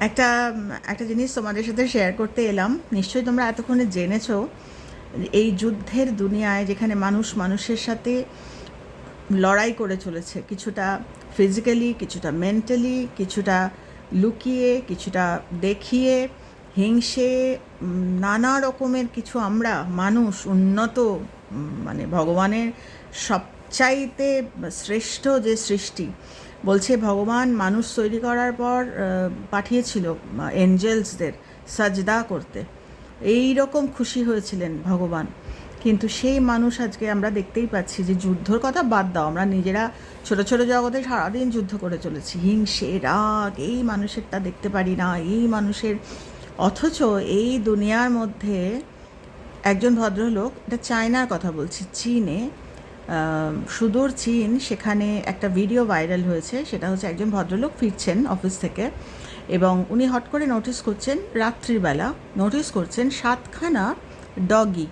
একটা একটা জিনিস তোমাদের সাথে শেয়ার করতে এলাম। নিশ্চয়ই তোমরা এতক্ষণে জেনেছো, এই যুদ্ধের দুনিয়ায় যেখানে মানুষ মানুষের সাথে লড়াই করে চলেছে, কিছুটা ফিজিক্যালি, কিছুটা মেন্টালি, কিছুটা লুকিয়ে, কিছুটা দেখিয়ে, হিংসে, নানা রকমের কিছু আমরা মানুষ উন্নত, মানে ভগবানের সবচাইতে শ্রেষ্ঠ যে সৃষ্টি, বলছে ভগবান মানুষ তৈরি করার পর পাঠিয়েছিল এঞ্জেলসদের সাজদা করতে। এই রকম খুশি হয়েছিলেন ভগবান। কিন্তু সেই মানুষ আজকে আমরা দেখতেই পাচ্ছি যে যুদ্ধর কথা বাদ দাও, আমরা নিজেরা ছোট ছোট জগতে সারাদিন যুদ্ধ করে চলেছি, হিংসে রাগ, এই মানুষেরটা দেখতে পারি না, এই মানুষের। অথচ এই দুনিয়ার মধ্যে একজন ভদ্রলোক, এটা চায়নার কথা বলছি, চীনে, সুদূর চীন, সেখানে একটা ভিডিও ভাইরাল হয়েছে। সেটা হচ্ছে একজন ভদ্রলোক ফিরছেন অফিস থেকে এবং উনি হট করে নোটিস করছেন, রাত্রিবেলা নোটিস করছেন 7খানা ডগি,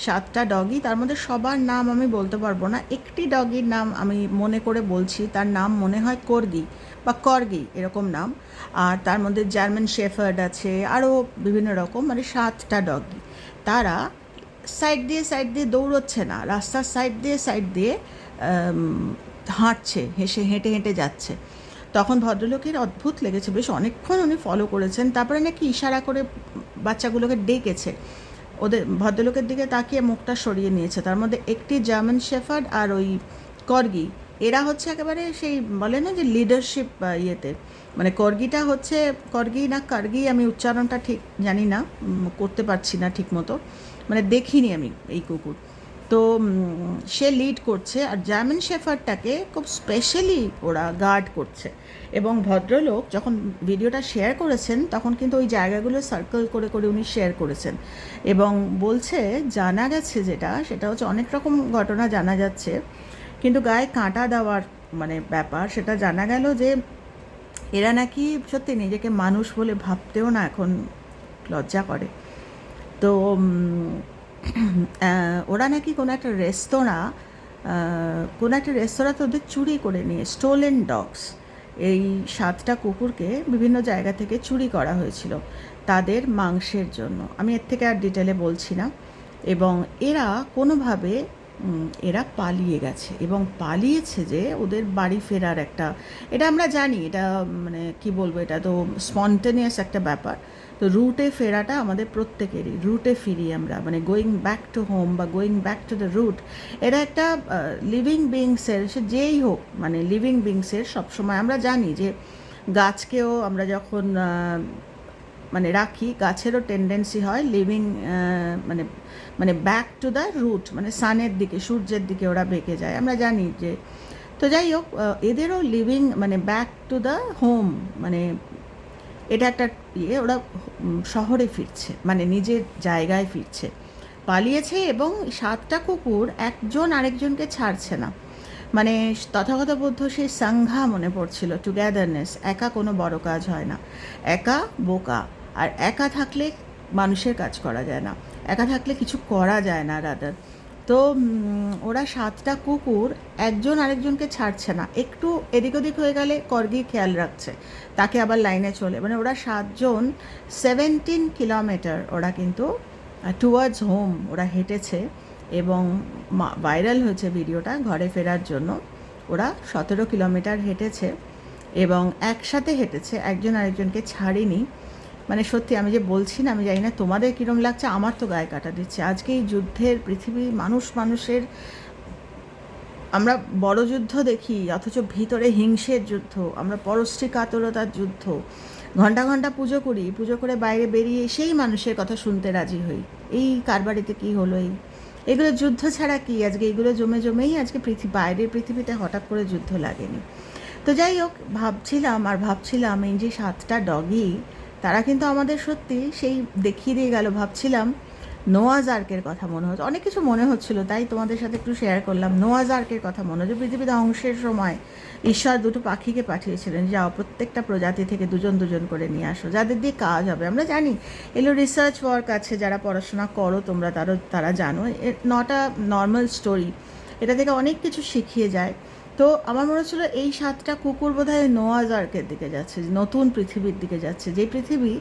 7টা ডগি। তার মধ্যে সবার নাম আমি বলতে পারবো না, একটি ডগির নাম আমি মনে করে বলছি, তার নাম মনে হয় কর্গি বা কর্গি এরকম নাম। আর তার মধ্যে জার্মান শেফার্ড আছে, আরও বিভিন্ন রকম, মানে 7টা ডগি। তারা সাইড দিয়ে সাইড দিয়ে দৌড়চ্ছে না, রাস্তার সাইড দিয়ে হাঁটছে, হেঁটে হেঁটে যাচ্ছে। তখন ভদ্রলোকের অদ্ভুত লেগেছে, বেশ অনেকক্ষণ উনি ফলো করেছেন, তারপরে নাকি ইশারা করে বাচ্চাগুলোকে ডেকেছে, ওদের ভদ্রলোকের দিকে তাকিয়ে মুখটা সরিয়ে নিয়েছে। তার মধ্যে একটি জার্মান শেফার্ড আর ওই কর্গি, এরা হচ্ছে একেবারে সেই বলে না যে লিডারশিপ ইয়েতে, মানে কর্গিটা হচ্ছে, কর্গি না কার্গি, আমি উচ্চারণটা ঠিক জানি না, করতে পারছি না ঠিক মতো, মানে দেখিনি আমি এই কুকুর। তো সে লিড করছে, আর জার্মান শেফার্ডটাকে খুব স্পেশালি ওরা গার্ড করছে। এবং ভদ্রলোক যখন ভিডিওটা শেয়ার করেছেন তখন কিন্তু ওই জায়গাগুলো সার্কেল করে করে উনি শেয়ার করেছেন এবং বলছে, জানা গেছে যেটা, সেটা হচ্ছে অনেক রকম ঘটনা জানা যাচ্ছে, কিন্তু গায়ে কাঁটা দেওয়ার মানে ব্যাপার, সেটা জানা গেল যে এরা নাকি সত্যি নিজেকে মানুষ বলে ভাবতেও না এখন লজ্জা করে। তো ওরা নাকি কোনো একটা রেস্তোরাঁতে ওদের চুরি করে নিয়ে, স্টোলেন ডগস, এই 7টা কুকুরকে বিভিন্ন জায়গা থেকে চুরি করা হয়েছিল তাদের মাংসের জন্য। আমি এর থেকে আর ডিটেলে বলছি না। এবং এরা কোনোভাবে এরা পালিয়ে গেছে, এবং পালিয়েছে যে ওদের বাড়ি ফেরার একটা, এটা আমরা জানি, এটা মানে কি বলবো, এটা তো স্পন্টেনিয়াস একটা ব্যাপার। তো রুটে ফেরাটা আমাদের প্রত্যেকেরই, রুটে ফিরি আমরা, মানে গোয়িং ব্যাক টু হোম বা going back to the root. এটা একটা লিভিং বিংসের, সে যেই হোক, মানে লিভিং বিংসের সবসময় আমরা জানি যে গাছকেও আমরা যখন মানে রাখি, গাছেরও টেন্ডেন্সি হয় লিভিং, মানে মানে ব্যাক টু দ্য রুট, মানে সানের দিকে, সূর্যের দিকে ওরা বেঁকে যায়, আমরা জানি যে। তো যাই হোক, এদেরও লিভিং মানে ব্যাক টু দ্য হোম, মানে এটা একটা ইয়ে, ওরা শহরে ফিরছে, মানে নিজের জায়গায় ফিরছে, পালিয়েছে। এবং 7টা কুকুর একজন আরেকজনকে ছাড়ছে না, মানে তথাগত বুদ্ধ সেই সংঘা মনে পড়ছিল, টুগেদারনেস। একা কোনো বড় কাজ হয় না, একা বোকা, আর একা থাকলে মানুষের কাজ করা যায় না, একা থাকলে কিছু করা যায় না রাদার। তো ওরা 7টা কুকুর একজন আরেকজনকে ছাড়ছে না, একটু এদিক ওদিক হয়ে গেলে কর্গি খেয়াল রাখছে, তাকে আবার লাইনে চলে, মানে ওরা 7জন 17 কিলোমিটার ওরা কিন্তু টুয়ার্ডস হোম ওরা হেঁটেছে। এবং ভাইরাল হয়েছে ভিডিওটা, ঘরে ফেরার জন্য ওরা 17 কিলোমিটার হেঁটেছে এবং একসাথে হেঁটেছে, একজন আরেকজনকে ছাড়েনি। মানে সত্যি আমি যে বলছি না, আমি জানি না তোমাদের কীরকম লাগছে, আমার তো গায়ে কাটা দিচ্ছে। আজকে এই যুদ্ধের পৃথিবী, মানুষ মানুষের, আমরা বড় যুদ্ধ দেখি অথচ ভিতরে হিংসের যুদ্ধ, আমরা পরশ্রী কাতরতার যুদ্ধ, ঘন্টা ঘন্টা পুজো করি, পুজো করে বাইরে বেরিয়ে সেই মানুষের কথা শুনতে রাজি হই, এই কার বাড়িতে কী হলো, এগুলো যুদ্ধ ছাড়া কি? আজকে এগুলো জমে জমেই আজকে বাইরের পৃথিবীতে হঠাৎ করে যুদ্ধ লাগেনি। তো যাই হোক, ভাবছিলাম এই যে 7টা ডগি, তারা কিন্তু আমাদের সত্যি সেই দেখিয়ে দিয়ে গেল। ভাবছিলাম নোয়াজ আর্কের কথা মনে হচ্ছে, অনেক কিছু মনে হচ্ছিলো, তাই তোমাদের সাথে একটু শেয়ার করলাম। নোয়াজ আর্কের কথা মনে হচ্ছে, পৃথিবী ধ্বংসের সময় ঈশ্বর 2টো পাখিকে পাঠিয়েছিলেন, যাও প্রত্যেকটা প্রজাতি থেকে দুজন দুজন করে নিয়ে আসো, যাদের দিয়ে কাজ হবে। আমরা জানি এগুলো রিসার্চ ওয়ার্ক আছে, যারা পড়াশোনা করো তোমরা, তারা জানো, নট আ নর্মাল স্টোরি, এটা থেকে অনেক কিছু শিখিয়ে যায়। তো আমার মনে হচ্ছিল এই 7টা কুকুর বোধহয় নোয়াজ আর্কের দিকে যাচ্ছে, নতুন পৃথিবীর দিকে যাচ্ছে, যে পৃথিবী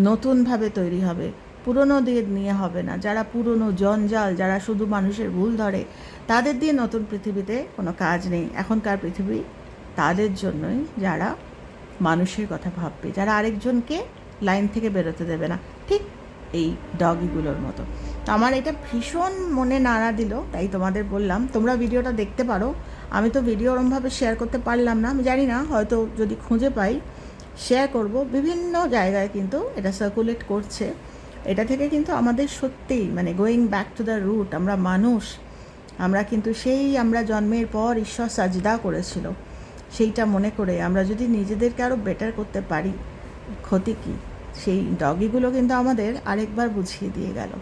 নতুনভাবে তৈরি হবে, পুরনো দিয়ে নিয়ে হবে না। যারা পুরনো জঞ্জাল, যারা শুধু মানুষের ভুল ধরে, তাদের দিয়ে নতুন পৃথিবীতে কোনো কাজ নেই। এখনকার পৃথিবী তাদের জন্যই, যারা মানুষের কথা ভাববে, যারা আরেকজনকে লাইন থেকে বেরোতে দেবে না, ঠিক এই ডগিগুলোর মতো। তো আমার এটা ভীষণ মনে নাড়া দিল, তাই তোমাদের বললাম তোমরা ভিডিওটা দেখতে পারো। আমি তো ভিডিও ওরমভাবে শেয়ার করতে পারলাম না, আমি জানি না, হয়তো যদি খুঁজে পাই শেয়ার করব। বিভিন্ন জায়গায় কিন্তু এটা সার্কুলেট করছে। এটা থেকে কিন্তু আমাদের সত্যিই মানে going back to the root, আমরা মানুষ, আমরা কিন্তু সেই আমরা জন্মের পর ঈশ্বর সাজদা করেছিল, সেইটা মনে করে আমরা যদি নিজেদেরকে আরও বেটার করতে পারি, ক্ষতি কী? সেই ডগিগুলো কিন্তু আমাদের আরেকবার বুঝিয়ে দিয়ে গেল।